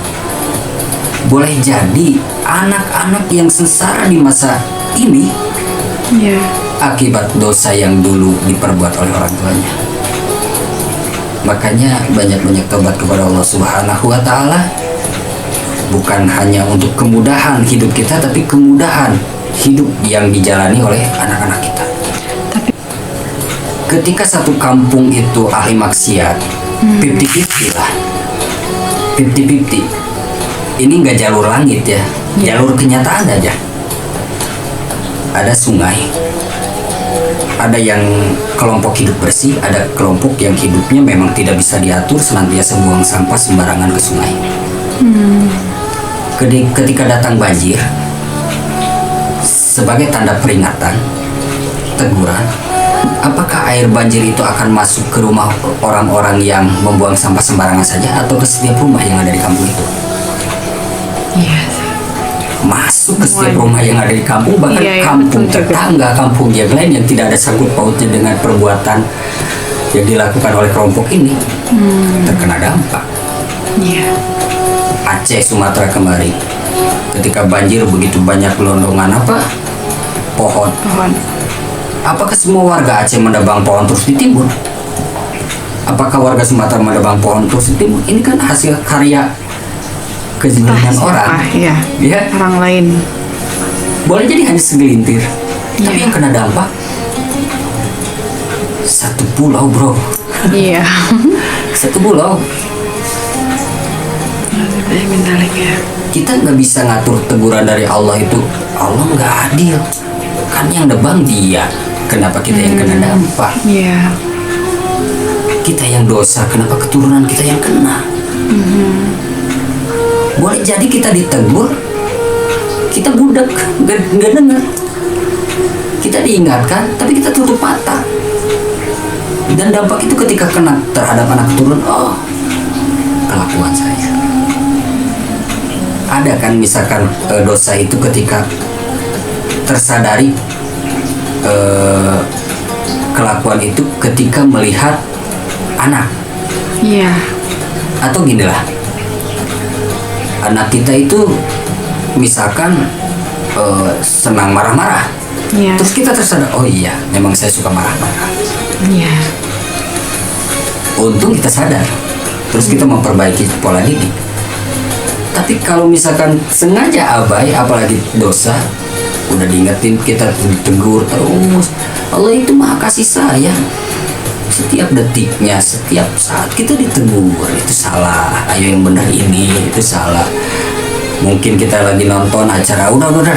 Speaker 1: Boleh jadi anak-anak yang sengsara di masa ini akibat dosa yang dulu diperbuat oleh orang tuanya. Makanya banyak-banyak tobat kepada Allah Subhanahu wa Ta'ala. Bukan hanya untuk kemudahan hidup kita, tapi kemudahan hidup yang dijalani oleh anak-anak kita.
Speaker 2: Tapi
Speaker 1: Ketika satu kampung itu ahli maksiat, 50-50 lah, 50-50. Ini nggak jalur langit ya, jalur kenyataan aja. Ada sungai, ada yang kelompok hidup bersih, ada kelompok yang hidupnya memang tidak bisa diatur, senantiasa buang sampah sembarangan ke sungai. Ketika datang banjir, sebagai tanda peringatan, teguran, apakah air banjir itu akan masuk ke rumah orang-orang yang membuang sampah sembarangan saja atau ke setiap rumah yang ada di kampung itu?
Speaker 2: iya,
Speaker 1: Masuk ke setiap rumah yang ada di kampung, bahkan
Speaker 2: Iya,
Speaker 1: kampung
Speaker 2: betul juga.
Speaker 1: tetangga, kampung yang lain yang tidak ada sangkut pautnya dengan perbuatan yang dilakukan oleh kelompok ini terkena dampak.
Speaker 2: iya,
Speaker 1: Aceh, Sumatera kemarin, ketika banjir begitu banyak gelondongan pohon.
Speaker 2: pohon.
Speaker 1: Apakah semua warga Aceh menebang pohon terus ditimbun? Apakah warga Sumatera menebang pohon terus ditimbun? Ini kan hasil karya kezaliman orang.
Speaker 2: Iya,
Speaker 1: Ya,
Speaker 2: orang lain.
Speaker 1: boleh jadi hanya segelintir, tapi
Speaker 2: Iya.
Speaker 1: yang kena dampak satu pulau, bro.
Speaker 2: Iya.
Speaker 1: Satu pulau.
Speaker 2: Ya.
Speaker 1: Kita nggak bisa ngatur teguran dari Allah itu. Allah nggak adil. Kan yang nebang dia. Kenapa kita yang kena dampak?
Speaker 2: Iya.
Speaker 1: Kita yang dosa, kenapa keturunan kita yang kena? Boleh jadi kita ditegur, kita budak, nggak dengar. Kita diingatkan, tapi kita tutup mata. Dan dampak itu ketika kena terhadap anak turun, oh, kelakuan saya. Ada kan misalkan dosa itu ketika tersadari, kelakuan itu ketika melihat anak.
Speaker 2: Iya.
Speaker 1: Atau gini lah, anak kita itu misalkan senang marah-marah,
Speaker 2: Iya.
Speaker 1: terus kita tersadar, oh iya memang saya suka marah-marah.
Speaker 2: Iya.
Speaker 1: Untung kita sadar, terus kita memperbaiki pola didik. Tapi kalau misalkan sengaja abai, apalagi dosa, udah diingetin, kita ditegur terus. Allah itu maha kasih sayang. Setiap detiknya, setiap saat kita ditegur, itu salah, ayo yang benar ini, itu salah. Mungkin kita lagi nonton acara, udah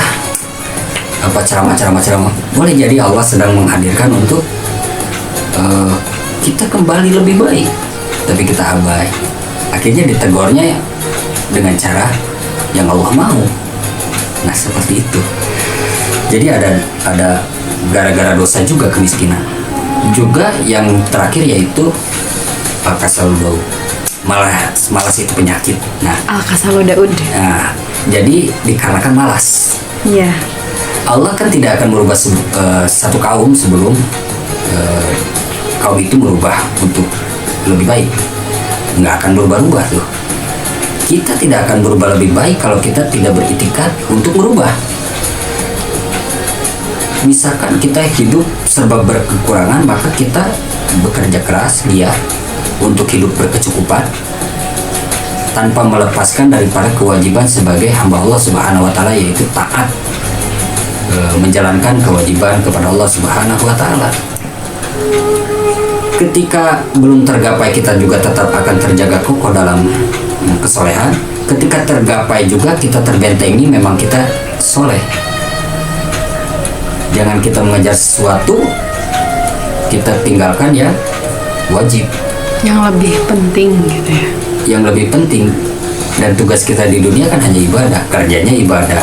Speaker 1: apa ceramah, boleh jadi Allah sedang menghadirkan untuk kita kembali lebih baik, tapi kita abai. Akhirnya ditegurnya dengan cara yang Allah mau. Nah, seperti itu. Jadi ada gara-gara dosa juga kemiskinan. Juga yang terakhir yaitu al-kasaludau. Malas itu penyakit.
Speaker 2: Al-kasalu Daud.
Speaker 1: Nah, jadi dikarenakan malas.
Speaker 2: Iya.
Speaker 1: Allah kan tidak akan merubah satu kaum sebelum kaum itu merubah untuk lebih baik. Nggak akan berubah-ubah tuh. Kita tidak akan berubah lebih baik kalau kita tidak beriktikad untuk merubah. Misalkan kita hidup serba berkekurangan, maka kita bekerja keras, giat untuk hidup berkecukupan tanpa melepaskan daripada kewajiban sebagai hamba Allah Subhanahu wa taala, yaitu taat menjalankan kewajiban kepada Allah Subhanahu wa taala. Ketika belum tergapai, kita juga tetap akan terjaga kokoh dalam kesolehan. Ketika tergapai juga kita terbentengi, memang kita soleh. Jangan kita mengejar sesuatu kita tinggalkan ya wajib,
Speaker 2: Yang lebih penting gitu ya.
Speaker 1: yang lebih penting. Dan tugas kita di dunia kan hanya ibadah, kerjanya ibadah,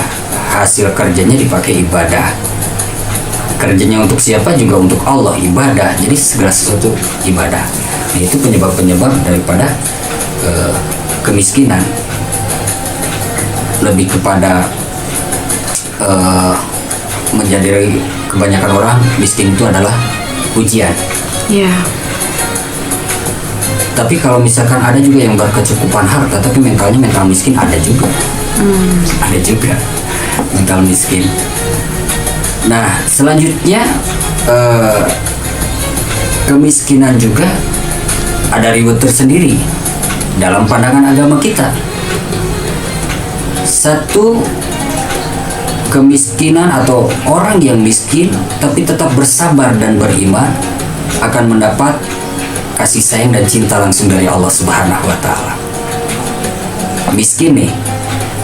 Speaker 1: hasil kerjanya dipakai ibadah, kerjanya untuk siapa juga untuk Allah, ibadah. Jadi segala sesuatu ibadah. Nah, itu penyebab-penyebab daripada kemiskinan. Lebih kepada menjadi kebanyakan orang miskin itu adalah ujian.
Speaker 2: Iya.
Speaker 1: Tapi kalau misalkan ada juga yang berkecukupan harta tapi mentalnya mental miskin, ada juga. Ada juga mental miskin. Nah, selanjutnya kemiskinan juga ada ribut tersendiri dalam pandangan agama kita. Satu, kemiskinan atau orang yang miskin tapi tetap bersabar dan beriman akan mendapat kasih sayang dan cinta langsung dari Allah Subhanahu wa taala. Miskin nih,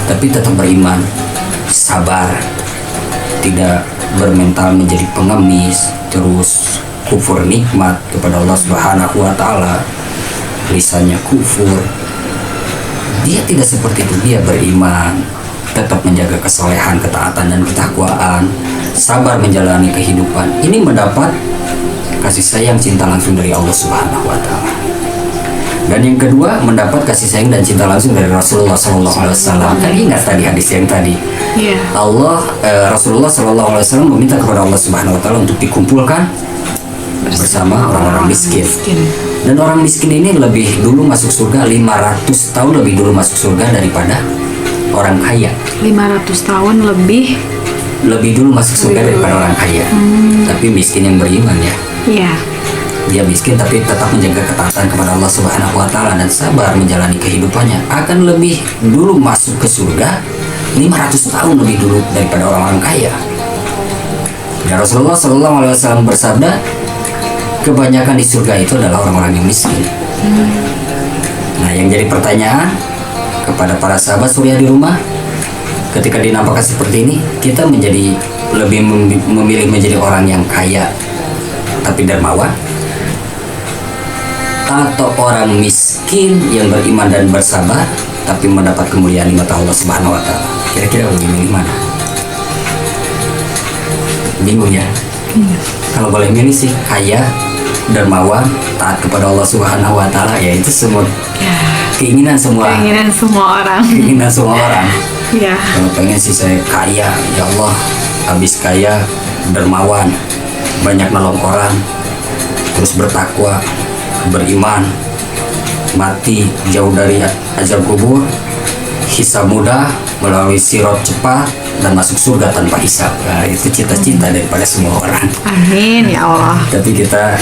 Speaker 1: tapi tetap beriman, sabar, tidak bermental menjadi pengemis, terus kufur nikmat kepada Allah Subhanahu wa taala, lisannya kufur. Dia tidak seperti itu, dia beriman, tetap menjaga kesolehan, ketaatan dan ketakwaan, sabar menjalani kehidupan. Ini mendapat kasih sayang cinta langsung dari Allah Subhanahu wa taala. Dan yang kedua, mendapat kasih sayang dan cinta langsung dari Rasulullah SAW. Kan ingat tadi hadis yang tadi. Rasulullah SAW meminta kepada Allah Subhanahu wa taala untuk dikumpulkan bersama orang-orang miskin. Dan orang miskin ini lebih dulu masuk surga, 500 tahun lebih dulu masuk surga daripada orang kaya.
Speaker 2: 500 tahun lebih
Speaker 1: dulu masuk surga daripada orang kaya. Tapi miskin yang beriman ya.
Speaker 2: Iya.
Speaker 1: Dia miskin tapi tetap menjaga ketaatan kepada Allah Subhanahu wa taala dan sabar menjalani kehidupannya, akan lebih dulu masuk ke surga 500 tahun lebih dulu daripada orang-orang kaya. Dan Rasulullah SAW bersabda, kebanyakan di surga itu adalah orang-orang yang miskin. Nah, yang jadi pertanyaan kepada para sahabat Surya di rumah, ketika dinampakkan seperti ini, kita menjadi lebih memilih menjadi orang yang kaya tapi dermawan, atau orang miskin yang beriman dan bersabar tapi mendapat kemuliaan di mata Allah Subhanahu wa taala? Kira-kira lebih milih mana? Bingung ya? Kalau boleh milih sih kaya, dermawan, taat kepada Allah Subhanahu wa taala, ya itu semua keinginan semua
Speaker 2: orang.
Speaker 1: Keinginan semua orang.
Speaker 2: Iya.
Speaker 1: Kalau pengen sih saya kaya, ya Allah, habis kaya, dermawan, banyak nolong orang, terus bertakwa, beriman, mati jauh dari azab kubur, hisab mudah, melalui sirat cepat, dan masuk surga tanpa hisab. Nah, itu cita-cita daripada semua orang.
Speaker 2: Amin ya Allah.
Speaker 1: Tapi kita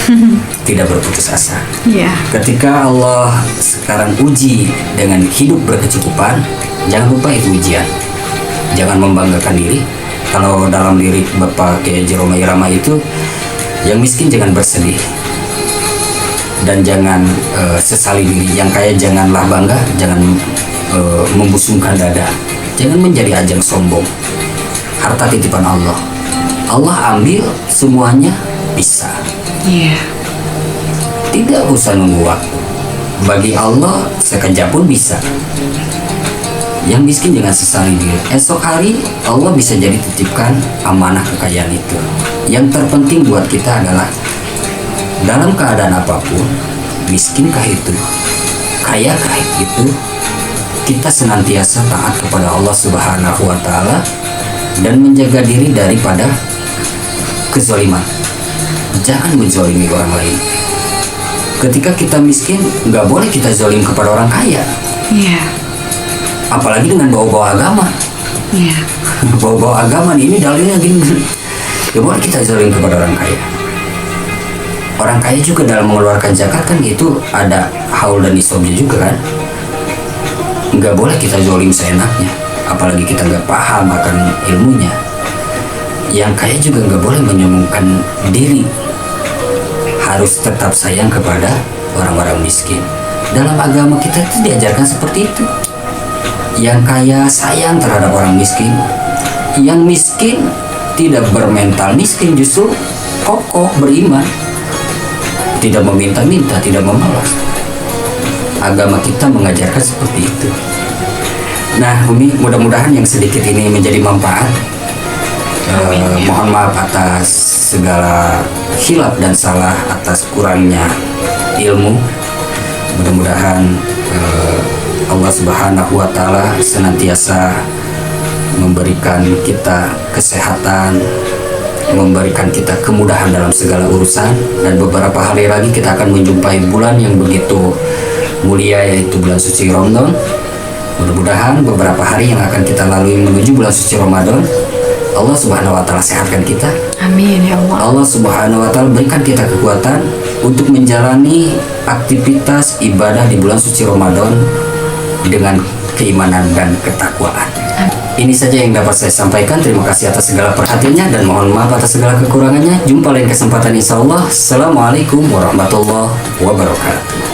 Speaker 1: tidak berputus asa.
Speaker 2: Iya.
Speaker 1: Ketika Allah sekarang uji dengan hidup berkecukupan, jangan lupa itu ujian. Jangan membanggakan diri. Kalau dalam lirik Bapak Kiai Jerome Irama itu, yang miskin jangan bersedih dan jangan sesali diri. Yang kaya janganlah bangga, jangan membusungkan dada, jangan menjadi ajang sombong. Harta titipan Allah, Allah ambil semuanya bisa.
Speaker 2: Iya.
Speaker 1: Tidak usah nunggu waktu, bagi Allah sekejap pun bisa. Yang miskin jangan sesali diri, esok hari Allah bisa jadi titipkan amanah kekayaan itu. Yang terpenting buat kita adalah dalam keadaan apapun, miskinkah itu, kayakah itu, kita senantiasa taat kepada Allah Subhanahu wa taala dan menjaga diri daripada kezaliman. Jangan menzalimi orang lain. Ketika kita miskin, nggak boleh kita zalim kepada orang kaya.
Speaker 2: Iya.
Speaker 1: Apalagi dengan bawa-bawa agama.
Speaker 2: Iya.
Speaker 1: Bawa-bawa agama ini dalilnya gini. Nggak boleh kita zalim kepada orang kaya. Orang kaya juga dalam mengeluarkan zakat kan itu ada haul dan nisabnya juga kan. Nggak boleh kita zalim seenaknya, apalagi kita nggak paham akan ilmunya. Yang kaya juga nggak boleh menyombongkan diri, harus tetap sayang kepada orang-orang miskin. Dalam agama kita itu diajarkan seperti itu. Yang kaya sayang terhadap orang miskin, yang miskin tidak bermental miskin, justru kokoh beriman, tidak meminta-minta, tidak memalas. Agama kita mengajarkan seperti itu. Nah, Umi, mudah-mudahan yang sedikit ini menjadi manfaat. Mohon maaf atas segala khilaf dan salah, atas kurangnya ilmu. Mudah-mudahan Allah Subhanahu wa taala senantiasa memberikan kita kesehatan, memberikan kita kemudahan dalam segala urusan. Dan beberapa hari lagi kita akan menjumpai bulan yang begitu mulia, yaitu bulan suci Ramadan. Mudah-mudahan beberapa hari yang akan kita lalui menuju bulan suci Ramadan, Allah Subhanahu wa taala sehatkan kita.
Speaker 2: Amin ya Allah.
Speaker 1: Allah Subhanahu wa taala berikan kita kekuatan untuk menjalani aktivitas ibadah di bulan suci Ramadan dengan keimanan dan ketakwaan.
Speaker 2: Amin.
Speaker 1: Ini saja yang dapat saya sampaikan. Terima kasih atas segala perhatiannya dan mohon maaf atas segala kekurangannya. Jumpa lain kesempatan insya Allah. Assalamualaikum warahmatullahi wabarakatuh.